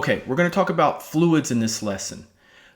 Okay, we're going to talk about fluids in this lesson.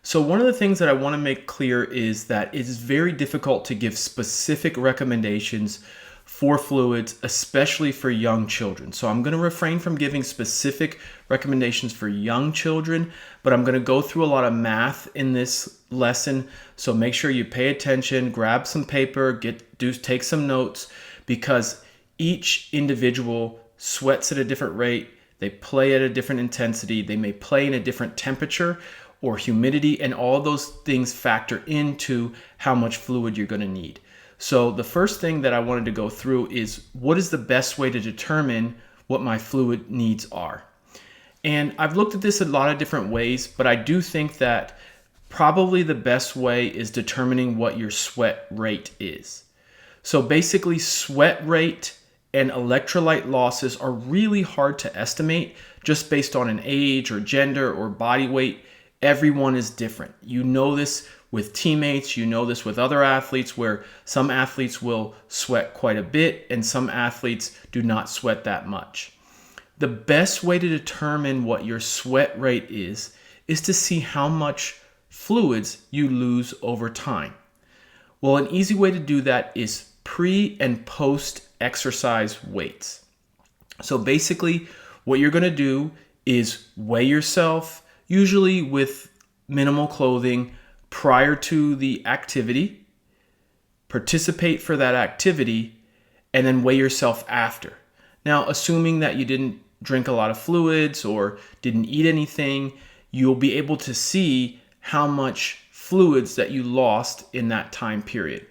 So one of the things that I want to make clear is that it is very difficult to give specific recommendations for fluids, especially for young children. So I'm going to refrain from giving specific recommendations for young children, but I'm going to go through a lot of math in this lesson. So make sure you pay attention, grab some paper, take some notes, because each individual sweats at a different rate. They play at a different intensity. They may play in a different temperature or humidity, and all those things factor into how much fluid you're going to need. So the first thing that I wanted to go through is what is the best way to determine what my fluid needs are. And I've looked at this a lot of different ways, but I do think that probably the best way is determining what your sweat rate is. So basically, sweat rate and electrolyte losses are really hard to estimate just based on an age or gender or body weight. Everyone is different. You know this with teammates, you know this with other athletes, where some athletes will sweat quite a bit and some athletes do not sweat that much. The best way to determine what your sweat rate is to see how much fluids you lose over time. Well, an easy way to do that is pre and post exercise weights. So basically, what you're going to do is weigh yourself, usually with minimal clothing, prior to the activity, participate for that activity, and then weigh yourself after. Now, assuming that you didn't drink a lot of fluids or didn't eat anything, you'll be able to see how much fluids that you lost in that time period.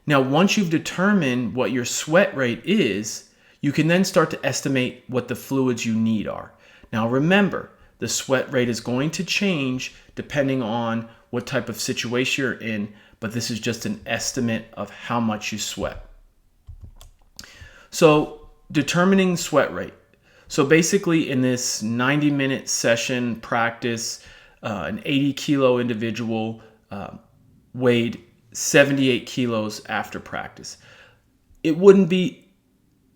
Now, once you've determined what your sweat rate is, you can then start to estimate what the fluids you need are. Now, remember, the sweat rate is going to change depending on what type of situation you're in, but this is just an estimate of how much you sweat. So, determining sweat rate. So basically, in this 90-minute session practice, an 80-kilo individual weighed 78 kilos after practice. It wouldn't be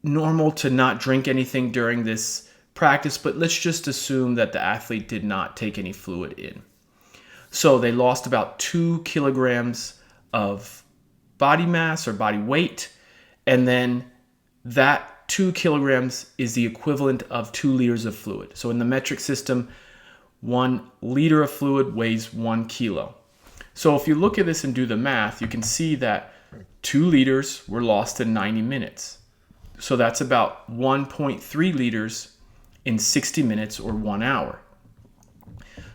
normal to not drink anything during this practice, but let's just assume that the athlete did not take any fluid in. So they lost about 2 kilograms of body mass or body weight, and then that 2 kilograms is the equivalent of 2 liters of fluid. So in the metric system, 1 liter of fluid weighs 1 kilo. So if you look at this and do the math, you can see that 2 liters were lost in 90 minutes. So that's about 1.3 liters in 60 minutes or 1 hour.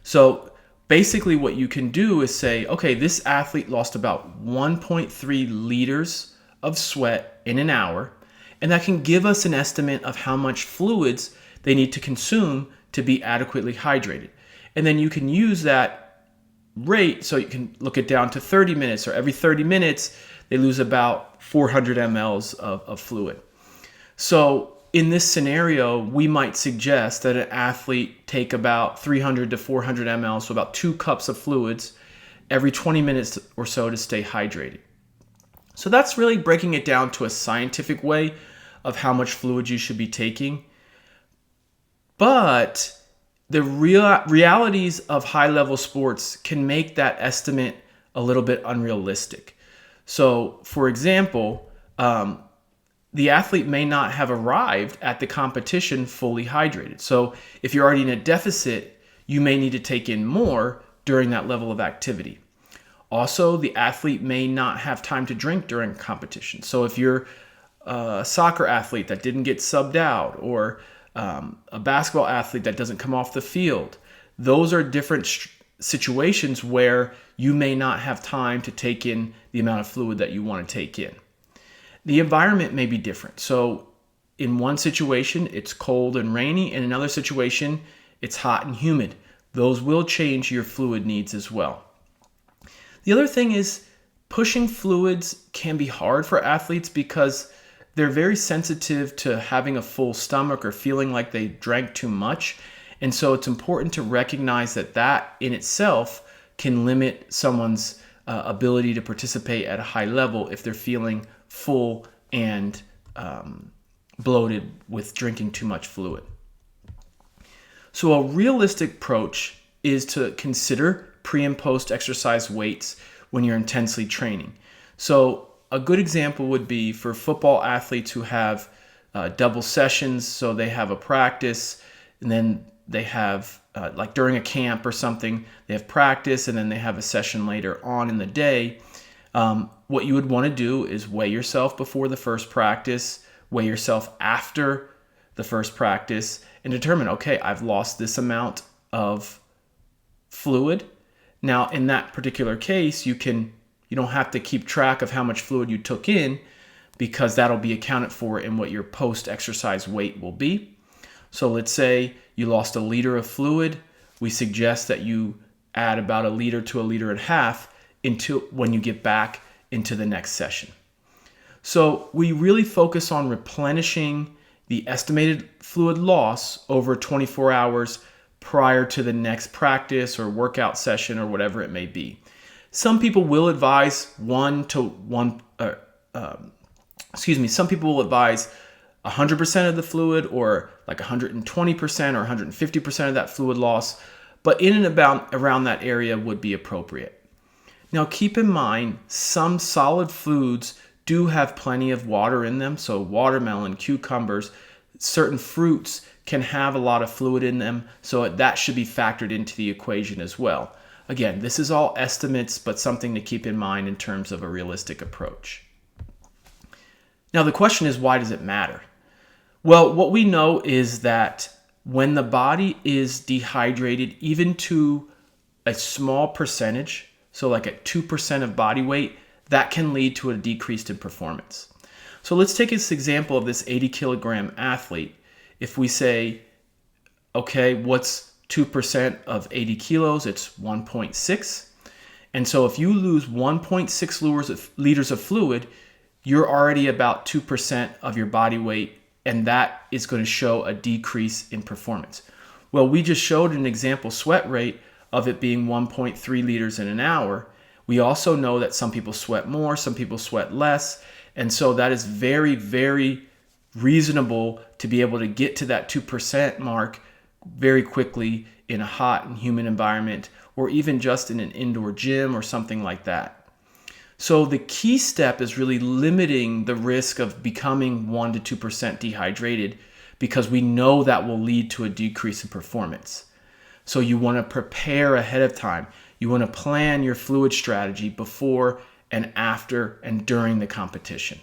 So basically what you can do is say, okay, this athlete lost about 1.3 liters of sweat in an hour, and that can give us an estimate of how much fluids they need to consume to be adequately hydrated. And then you can use that rate, so you can look it down to 30 minutes, or every 30 minutes they lose about 400 mLs of fluid. So in this scenario, we might suggest that an athlete take about 300 to 400 mLs, so about 2 cups of fluids every 20 minutes or so to stay hydrated. So that's really breaking it down to a scientific way of how much fluid you should be taking. But the realities of high-level sports can make that estimate a little bit unrealistic. So, for example, the athlete may not have arrived at the competition fully hydrated. So, if you're already in a deficit, you may need to take in more during that level of activity. Also, the athlete may not have time to drink during competition. So, if you're a soccer athlete that didn't get subbed out, or a basketball athlete that doesn't come off the field, those are different situations where you may not have time to take in the amount of fluid that you want to take in. The environment may be different. So in one situation, it's cold and rainy. In another situation, it's hot and humid. Those will change your fluid needs as well. The other thing is, pushing fluids can be hard for athletes because they're very sensitive to having a full stomach or feeling like they drank too much. And so it's important to recognize that in itself can limit someone's ability to participate at a high level if they're feeling full and bloated with drinking too much fluid. So a realistic approach is to consider pre and post exercise weights when you're intensely training. So a good example would be for football athletes who have double sessions. So they have a practice and then they have like during a camp or something, they have practice and then they have a session later on in the day. What you would want to do is weigh yourself before the first practice, weigh yourself after the first practice, and determine, okay, I've lost this amount of fluid. Now, in that particular case, you don't have to keep track of how much fluid you took in because that'll be accounted for in what your post-exercise weight will be. So let's say you lost a liter of fluid. We suggest that you add about a liter to a liter and a half into when you get back into the next session. So we really focus on replenishing the estimated fluid loss over 24 hours prior to the next practice or workout session or whatever it may be. Some people will advise some people will advise 100% of the fluid or like 120% or 150% of that fluid loss, but in and about around that area would be appropriate. Now keep in mind, some solid foods do have plenty of water in them. So watermelon, cucumbers, certain fruits can have a lot of fluid in them. So that should be factored into the equation as well. Again, this is all estimates, but something to keep in mind in terms of a realistic approach. Now the question is, why does it matter? Well, what we know is that when the body is dehydrated, even to a small percentage, so like at 2% of body weight, that can lead to a decrease in performance. So let's take this example of this 80 kilogram athlete. If we say, okay, what's 2% of 80 kilos? It's 1.6. And so if you lose 1.6 liters of fluid, you're already about 2% of your body weight, and that is going to show a decrease in performance. Well, we just showed an example sweat rate of it being 1.3 liters in an hour. We also know that some people sweat more, some people sweat less. And so that is very, very reasonable to be able to get to that 2% mark very quickly in a hot and humid environment, or even just in an indoor gym or something like that. So the key step is really limiting the risk of becoming 1 to 2% dehydrated, because we know that will lead to a decrease in performance. So you want to prepare ahead of time. You want to plan your fluid strategy before and after and during the competition.